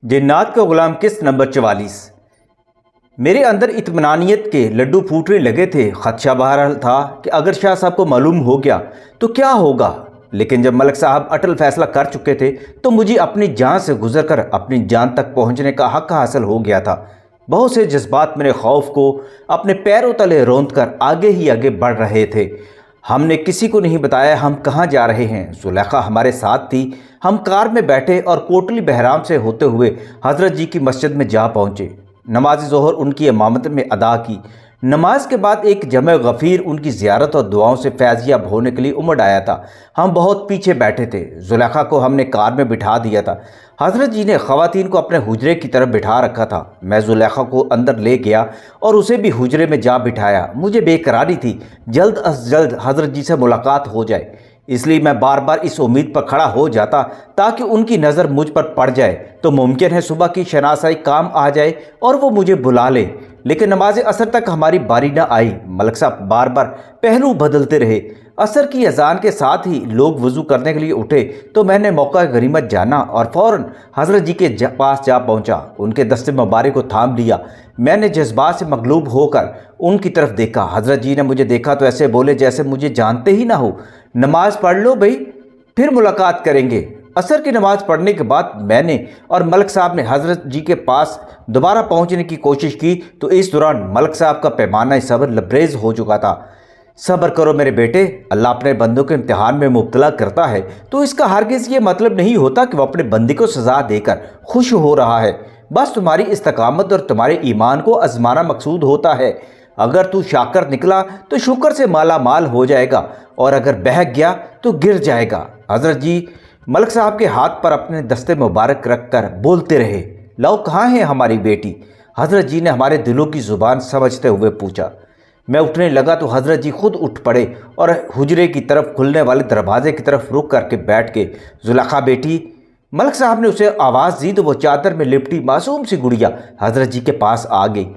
جنات کا غلام قسط نمبر 44۔ میرے اندر اطمینانیت کے لڈو پھوٹنے لگے تھے۔ خدشہ بہرحال تھا کہ اگر شاہ صاحب کو معلوم ہو گیا تو کیا ہوگا، لیکن جب ملک صاحب اٹل فیصلہ کر چکے تھے تو مجھے اپنی جان سے گزر کر اپنی جان تک پہنچنے کا حق حاصل ہو گیا تھا۔ بہت سے جذبات میرے خوف کو اپنے پیروں تلے روند کر آگے ہی آگے بڑھ رہے تھے۔ ہم نے کسی کو نہیں بتایا ہم کہاں جا رہے ہیں۔ زلیخا ہمارے ساتھ تھی۔ ہم کار میں بیٹھے اور کوٹلی بہرام سے ہوتے ہوئے حضرت جی کی مسجد میں جا پہنچے۔ نماز ظہر ان کی امامت میں ادا کی۔ نماز کے بعد ایک جمع غفیر ان کی زیارت اور دعاؤں سے فیض یاب ہونے کے لیے امڑ آیا تھا۔ ہم بہت پیچھے بیٹھے تھے۔ زلیخا کو ہم نے کار میں بٹھا دیا تھا۔ حضرت جی نے خواتین کو اپنے حجرے کی طرف بٹھا رکھا تھا۔ میں زلیخا کو اندر لے گیا اور اسے بھی حجرے میں جا بٹھایا۔ مجھے بے قراری تھی جلد از جلد حضرت جی سے ملاقات ہو جائے، اس لیے میں بار بار اس امید پر کھڑا ہو جاتا تاکہ ان کی نظر مجھ پر پڑ جائے تو ممکن ہے صبح کی شناسائی کام آ جائے اور وہ مجھے بلا لے، لیکن نماز عصر تک ہماری باری نہ آئی۔ ملک صاحب بار بار پہلو بدلتے رہے۔ عصر کی اذان کے ساتھ ہی لوگ وضو کرنے کے لیے اٹھے تو میں نے موقع غنیمت جانا اور فوراً حضرت جی کے پاس جا پہنچا۔ ان کے دست مبارک کو تھام لیا۔ میں نے جذبات سے مغلوب ہو کر ان کی طرف دیکھا۔ حضرت جی نے مجھے دیکھا تو ایسے بولے جیسے مجھے جانتے ہی نہ ہو۔ نماز پڑھ لو بھائی، پھر ملاقات کریں گے۔ عصر کی نماز پڑھنے کے بعد میں نے اور ملک صاحب نے حضرت جی کے پاس دوبارہ پہنچنے کی کوشش کی تو اس دوران ملک صاحب کا پیمانہ صبر لبریز ہو چکا تھا۔ صبر کرو میرے بیٹے، اللہ اپنے بندوں کے امتحان میں مبتلا کرتا ہے تو اس کا ہرگز یہ مطلب نہیں ہوتا کہ وہ اپنے بندے کو سزا دے کر خوش ہو رہا ہے۔ بس تمہاری استقامت اور تمہارے ایمان کو آزمانا مقصود ہوتا ہے۔ اگر تو شاکر نکلا تو شکر سے مالا مال ہو جائے گا اور اگر بہک گیا تو گر جائے گا۔ حضرت جی ملک صاحب کے ہاتھ پر اپنے دست مبارک رکھ کر بولتے رہے، لو کہاں ہے ہماری بیٹی؟ حضرت جی نے ہمارے دلوں کی زبان سمجھتے ہوئے پوچھا۔ میں اٹھنے لگا تو حضرت جی خود اٹھ پڑے اور حجرے کی طرف کھلنے والے دروازے کی طرف رک کر کے بیٹھ کے، زلیخا بیٹی۔ ملک صاحب نے اسے آواز دی تو وہ چادر میں لپٹی معصوم سی گڑیا حضرت جی کے پاس آ گئی۔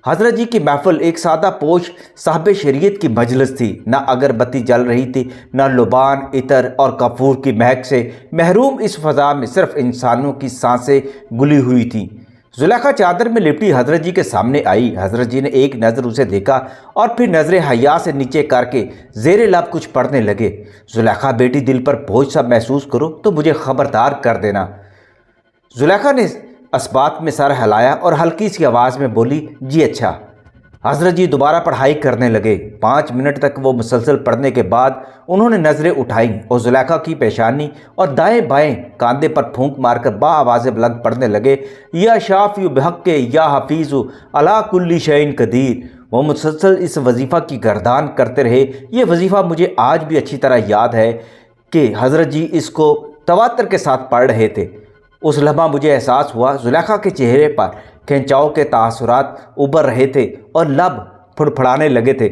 حضرت جی کی محفل ایک سادہ پوش صاحب شریعت کی مجلس تھی۔ نہ اگربتی جل رہی تھی، نہ لبان، عطر اور کافور کی مہک سے محروم اس فضا میں صرف انسانوں کی سانسیں گلی ہوئی تھیں۔ زلیخا چادر میں لپٹی حضرت جی کے سامنے آئی۔ حضرت جی نے ایک نظر اسے دیکھا اور پھر نظر حیا سے نیچے کر کے زیر لب کچھ پڑھنے لگے۔ زلیخا بیٹی، دل پر بوجھ سا محسوس کرو تو مجھے خبردار کر دینا۔ زلیخا نے اسبات میں سر ہلایا اور ہلکی سی آواز میں بولی، جی اچھا۔ حضرت جی دوبارہ پڑھائی کرنے لگے۔ 5 منٹ تک وہ مسلسل پڑھنے کے بعد انہوں نے نظریں اٹھائیں اور زلیخا کی پیشانی اور دائیں بائیں کاندھے پر پھونک مار کر با آواز بلند پڑھنے لگے، یا شافی بحق یا حفیظ علی کل شیء قدیر۔ وہ مسلسل اس وظیفہ کی گردان کرتے رہے۔ یہ وظیفہ مجھے آج بھی اچھی طرح یاد ہے کہ حضرت جی اس کو تواتر کے ساتھ پڑھ رہے تھے۔ اس لمحہ مجھے احساس ہوا زلیخا کے چہرے پر کھنچاؤ کے تاثرات ابھر رہے تھے اور لب پھڑپھڑانے لگے تھے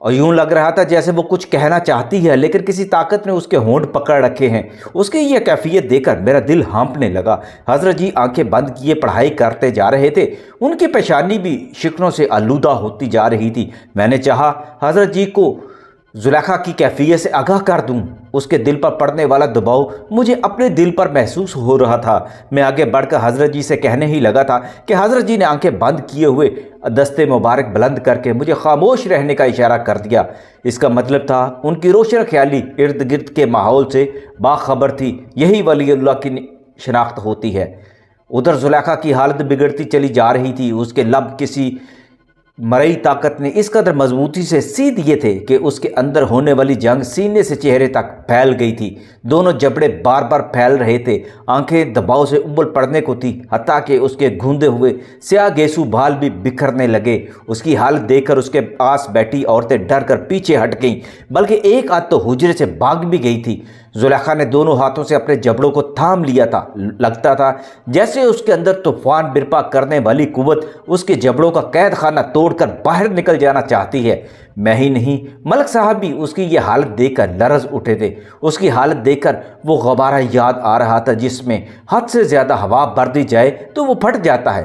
اور یوں لگ رہا تھا جیسے وہ کچھ کہنا چاہتی ہے لیکن کسی طاقت نے اس کے ہونٹ پکڑ رکھے ہیں۔ اس کی یہ کیفیت دیکھ کر میرا دل ہانپنے لگا۔ حضرت جی آنکھیں بند کیے پڑھائی کرتے جا رہے تھے۔ ان کی پیشانی بھی شکنوں سے آلودہ ہوتی جا رہی تھی۔ میں نے چاہا حضرت جی کو زلیخا کی کیفیت سے آگاہ کر دوں۔ اس کے دل پر پڑنے والا دباؤ مجھے اپنے دل پر محسوس ہو رہا تھا۔ میں آگے بڑھ کر حضرت جی سے کہنے ہی لگا تھا کہ حضرت جی نے آنکھیں بند کیے ہوئے دست مبارک بلند کر کے مجھے خاموش رہنے کا اشارہ کر دیا۔ اس کا مطلب تھا ان کی روشن خیالی ارد گرد کے ماحول سے باخبر تھی۔ یہی ولی اللہ کی شناخت ہوتی ہے۔ ادھر زلیخا کی حالت بگڑتی چلی جا رہی تھی۔ اس کے لب کسی مرئی طاقت نے اس قدر مضبوطی سے سی دیے تھے کہ اس کے اندر ہونے والی جنگ سینے سے چہرے تک پھیل گئی تھی۔ دونوں جبڑے بار بار پھیل رہے تھے۔ آنکھیں دباؤ سے ابل پڑنے کو تھی، حتیٰ کہ اس کے گھوندے ہوئے سیاہ گیسو بال بھی بکھرنے لگے۔ اس کی حالت دیکھ کر اس کے پاس بیٹھی عورتیں ڈر کر پیچھے ہٹ گئیں، بلکہ ایک آدھ تو حجرے سے بھاگ بھی گئی تھی۔ زلیخا نے دونوں ہاتھوں سے اپنے جبڑوں کو تھام لیا تھا۔ لگتا تھا جیسے اس کے اندر طوفان برپا کرنے والی قوت اس کے جبڑوں کا قید خانہ توڑ کر باہر نکل جانا چاہتی ہے۔ میں ہی نہیں، ملک صاحب بھی اس کی یہ حالت دیکھ کر لرز اٹھے تھے۔ اس کی حالت دیکھ کر وہ غبارہ یاد آ رہا تھا جس میں حد سے زیادہ ہوا بھر دی جائے تو وہ پھٹ جاتا ہے۔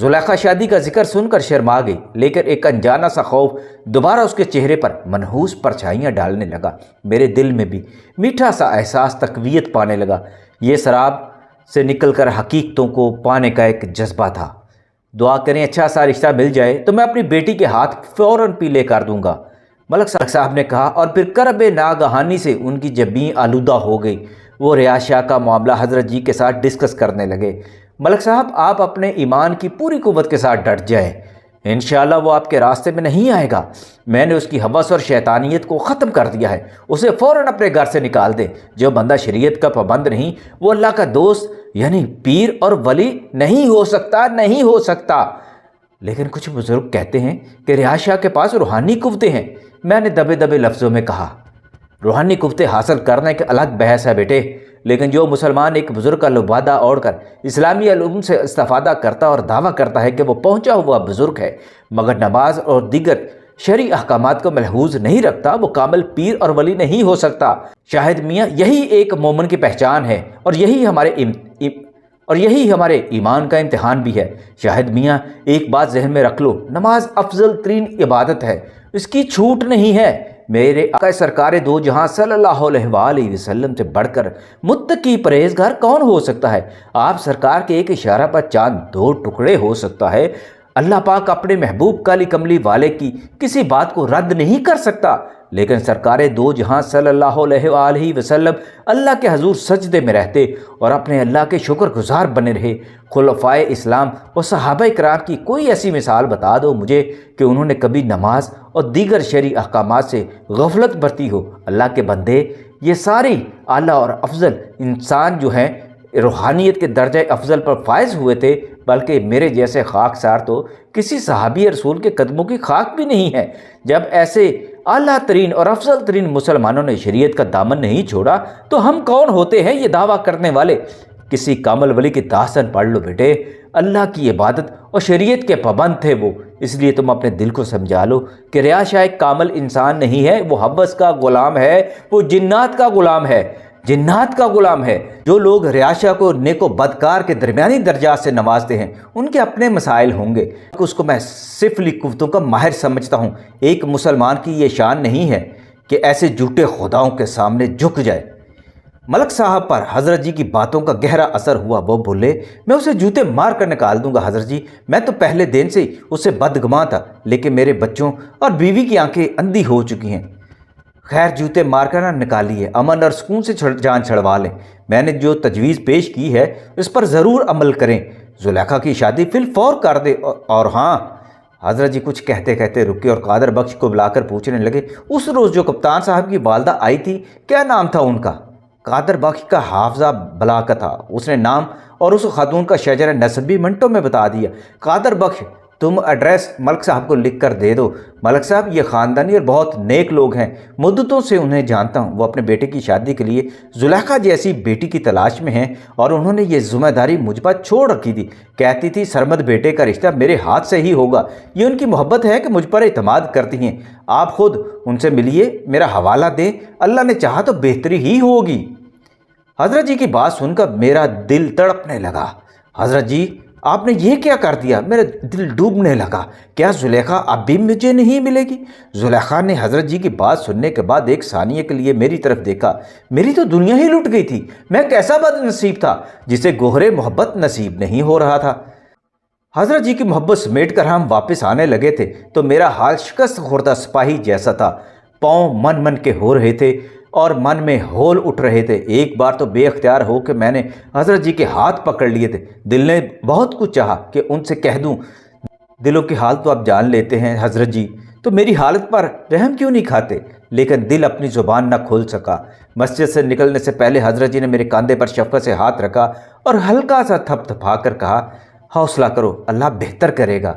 زلیخا شادی کا ذکر سن کر شرما گئی، لیکن ایک انجانا سا خوف دوبارہ اس کے چہرے پر منحوس پرچھائیاں ڈالنے لگا۔ میرے دل میں بھی میٹھا سا احساس تقویت پانے لگا۔ یہ سراب سے نکل کر حقیقتوں کو پانے کا ایک جذبہ تھا۔ دعا کریں اچھا سا رشتہ مل جائے تو میں اپنی بیٹی کے ہاتھ فوراً پیلے کر دوں گا، ملک صاحب نے کہا، اور پھر کرب ناگہانی سے ان کی جبیں آلودہ ہو گئی۔ وہ ریاض شاہ کا معاملہ حضرت جی کے ساتھ ڈسکس کرنے لگے۔ ملک صاحب، آپ اپنے ایمان کی پوری قوت کے ساتھ ڈٹ جائیں، انشاءاللہ وہ آپ کے راستے میں نہیں آئے گا۔ میں نے اس کی ہوس اور شیطانیت کو ختم کر دیا ہے، اسے فوراً اپنے گھر سے نکال دیں۔ جو بندہ شریعت کا پابند نہیں، وہ اللہ کا دوست یعنی پیر اور ولی نہیں ہو سکتا۔ لیکن کچھ بزرگ کہتے ہیں کہ ریاض شاہ کے پاس روحانی قوتیں ہیں۔ میں نے دبے دبے لفظوں میں کہا، روحانی قوتیں حاصل کرنا ایک الگ بحث ہے بیٹے، لیکن جو مسلمان ایک بزرگ کا لبادہ اوڑھ کر اسلامی علوم سے استفادہ کرتا اور دعویٰ کرتا ہے کہ وہ پہنچا ہوا بزرگ ہے، مگر نماز اور دیگر شرعی احکامات کو ملحوظ نہیں رکھتا، وہ کامل پیر اور ولی نہیں ہو سکتا۔ شاہد میاں، یہی ایک مومن کی پہچان ہے، اور یہی ہمارے ایمان کا امتحان بھی ہے۔ شاہد میاں، ایک بات ذہن میں رکھ لو، نماز افضل ترین عبادت ہے، اس کی چھوٹ نہیں ہے۔ میرے آقا سرکار دو جہاں صلی اللہ علیہ وآلہ وسلم سے بڑھ کر متقی پرہیزگار کون ہو سکتا ہے؟ آپ سرکار کے ایک اشارہ پر چاند دو ٹکڑے ہو سکتا ہے۔ اللہ پاک اپنے محبوب کالی کملی والے کی کسی بات کو رد نہیں کر سکتا، لیکن سرکار دو جہاں صلی اللہ علیہ وآلہ وسلم اللہ کے حضور سجدے میں رہتے اور اپنے اللہ کے شکر گزار بنے رہے۔ خلفائے اسلام اور صحابہ کرام کی کوئی ایسی مثال بتا دو مجھے کہ انہوں نے کبھی نماز اور دیگر شرعی احکامات سے غفلت برتی ہو۔ اللہ کے بندے، یہ ساری اعلیٰ اور افضل انسان جو ہیں روحانیت کے درجہ افضل پر فائز ہوئے تھے، بلکہ میرے جیسے خاکسار تو کسی صحابی رسول کے قدموں کی خاک بھی نہیں ہے۔ جب ایسے اعلیٰ ترین اور افضل ترین مسلمانوں نے شریعت کا دامن نہیں چھوڑا تو ہم کون ہوتے ہیں یہ دعویٰ کرنے والے؟ کسی کامل ولی کی داستان پڑھ لو بیٹے، اللہ کی عبادت اور شریعت کے پابند تھے وہ۔ اس لیے تم اپنے دل کو سمجھا لو کہ ریاض شاہ ایک کامل انسان نہیں ہے، وہ حوث کا غلام ہے، وہ جنات کا غلام ہے، جنات کا غلام ہے۔ جو لوگ ریاض شاہ کو نیک و بدکار کے درمیانی درجات سے نوازتے ہیں، ان کے اپنے مسائل ہوں گے۔ اس کو میں سفلی قوتوں کا ماہر سمجھتا ہوں۔ ایک مسلمان کی یہ شان نہیں ہے کہ ایسے جھوٹے خداؤں کے سامنے جھک جائے۔ ملک صاحب پر حضرت جی کی باتوں کا گہرا اثر ہوا۔ وہ بولے، میں اسے جوتے مار کر نکال دوں گا حضرت جی، میں تو پہلے دن سے اس سے بدگماں تھا، لیکن میرے بچوں اور بیوی کی آنکھیں اندھی ہو چکی ہیں۔ خیر، جوتے مار کر نہ نکالیے، امن اور سکون سے جان چھڑوا لیں۔ میں نے جو تجویز پیش کی ہے اس پر ضرور عمل کریں۔ زلیخا کی شادی فی الفور کر دے۔ اور ہاں، حضرت جی کچھ کہتے کہتے رکے اور قادر بخش کو بلا کر پوچھنے لگے، اس روز جو کپتان صاحب کی والدہ آئی تھی، کیا نام تھا ان کا؟ قادر بخش کا حافظہ بلاکا تھا، اس نے نام اور اس خاتون کا شجرہ نسب بھی منٹوں میں بتا دیا۔ قادر بخش، تم ایڈریس ملک صاحب کو لکھ کر دے دو۔ ملک صاحب یہ خاندانی اور بہت نیک لوگ ہیں، مدتوں سے انہیں جانتا ہوں۔ وہ اپنے بیٹے کی شادی کے لیے زلیخا جیسی بیٹی کی تلاش میں ہیں، اور انہوں نے یہ ذمہ داری مجھ پر چھوڑ رکھی تھی۔ کہتی تھی سرمد بیٹے کا رشتہ میرے ہاتھ سے ہی ہوگا۔ یہ ان کی محبت ہے کہ مجھ پر اعتماد کرتی ہیں۔ آپ خود ان سے ملیے، میرا حوالہ دیں، اللہ نے چاہا تو بہتری ہی ہوگی۔ حضرت جی کی بات سن کر میرا دل تڑپنے لگا۔ حضرت جی، آپ نے یہ کیا کر دیا؟ میرا دل ڈوبنے لگا۔ کیا زلیخا اب بھی مجھے نہیں ملے گی؟ زلیخا نے حضرت جی کی بات سننے کے بعد ایک ثانیے کے لیے میری طرف دیکھا۔ میری تو دنیا ہی لٹ گئی تھی۔ میں کیسا بد نصیب تھا جسے گوہر محبت نصیب نہیں ہو رہا تھا۔ حضرت جی کی محبت سمیٹ کر ہم واپس آنے لگے تھے تو میرا حال شکست خوردہ سپاہی جیسا تھا۔ پاؤں من من کے ہو رہے تھے اور من میں ہول اٹھ رہے تھے۔ ایک بار تو بے اختیار ہو کے میں نے حضرت جی کے ہاتھ پکڑ لیے تھے۔ دل نے بہت کچھ چاہا کہ ان سے کہہ دوں، دلوں کی حالت تو آپ جان لیتے ہیں حضرت جی، تو میری حالت پر رحم کیوں نہیں کھاتے؟ لیکن دل اپنی زبان نہ کھول سکا۔ مسجد سے نکلنے سے پہلے حضرت جی نے میرے کاندھے پر شفقت سے ہاتھ رکھا اور ہلکا سا تھپ تھپا کر کہا، حوصلہ کرو، اللہ بہتر کرے گا۔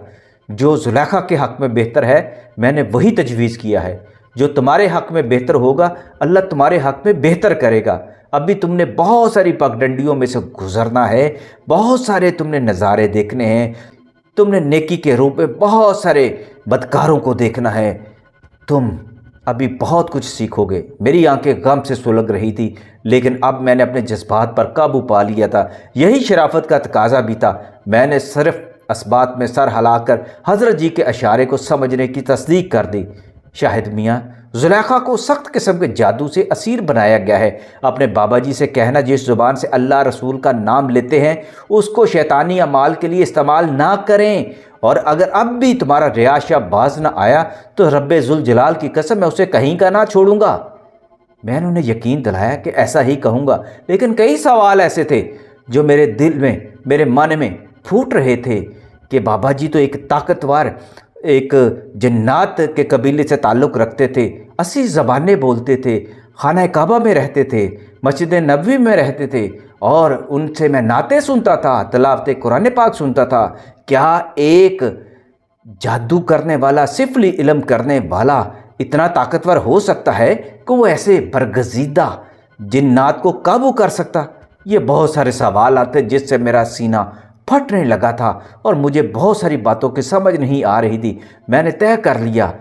جو زلیخا کے حق میں بہتر ہے میں نے وہی تجویز کیا ہے۔ جو تمہارے حق میں بہتر ہوگا اللہ تمہارے حق میں بہتر کرے گا۔ ابھی تم نے بہت ساری پگڈنڈیوں میں سے گزرنا ہے، بہت سارے تم نے نظارے دیکھنے ہیں، تم نے نیکی کے روپ میں بہت سارے بدکاروں کو دیکھنا ہے، تم ابھی بہت کچھ سیکھو گے۔ میری آنکھیں غم سے سلگ رہی تھی، لیکن اب میں نے اپنے جذبات پر قابو پا لیا تھا۔ یہی شرافت کا تقاضا بھی تھا۔ میں نے صرف اسبات میں سر ہلا کر حضرت جی کے اشارے کو سمجھنے کی تصدیق کر دی۔ شاہد میاں، زلیخا کو سخت قسم کے جادو سے اسیر بنایا گیا ہے۔ اپنے بابا جی سے کہنا جس زبان سے اللہ رسول کا نام لیتے ہیں اس کو شیطانی اعمال کے لیے استعمال نہ کریں، اور اگر اب بھی تمہارا رعایا باز نہ آیا تو رب ذوالجلال کی قسم میں اسے کہیں کا نہ چھوڑوں گا۔ میں نے انہیں یقین دلایا کہ ایسا ہی کہوں گا، لیکن کئی سوال ایسے تھے جو میرے دل میں، میرے من میں پھوٹ رہے تھے کہ بابا جی تو ایک طاقتور، ایک جنات کے قبیلے سے تعلق رکھتے تھے، 80 زبانیں بولتے تھے، خانہ کعبہ میں رہتے تھے، مسجد نبوی میں رہتے تھے، اور ان سے میں نعتیں سنتا تھا، تلاوت قرآن پاک سنتا تھا۔ کیا ایک جادو کرنے والا، سفلی علم کرنے والا اتنا طاقتور ہو سکتا ہے کہ وہ ایسے برگزیدہ جنات کو قابو کر سکتا؟ یہ بہت سارے سوال آتے جس سے میرا سینہ پھٹنے لگا تھا اور مجھے بہت ساری باتوں کی سمجھ نہیں آ رہی تھی۔ میں نے طے کر لیا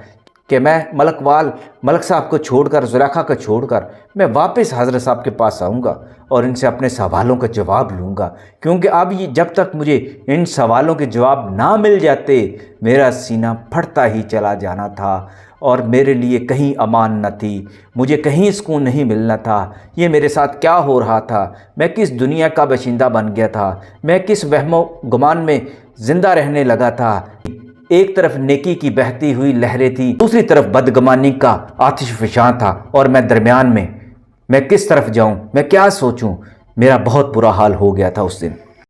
کہ میں ملک صاحب کو چھوڑ کر، زلیخا کو چھوڑ کر میں واپس حضرت صاحب کے پاس آؤں گا اور ان سے اپنے سوالوں کا جواب لوں گا، کیونکہ اب یہ جب تک مجھے ان سوالوں کے جواب نہ مل جاتے میرا سینہ پھٹتا ہی چلا جانا تھا، اور میرے لیے کہیں امان نہ تھی، مجھے کہیں سکون نہیں ملنا تھا۔ یہ میرے ساتھ کیا ہو رہا تھا؟ میں کس دنیا کا باشندہ بن گیا تھا؟ میں کس وہم و گمان میں زندہ رہنے لگا تھا؟ ایک طرف نیکی کی بہتی ہوئی لہریں تھیں، دوسری طرف بدگمانی کا آتش فشاں تھا، اور میں درمیان میں کس طرف جاؤں، میں کیا سوچوں؟ میرا بہت برا حال ہو گیا تھا اس دن۔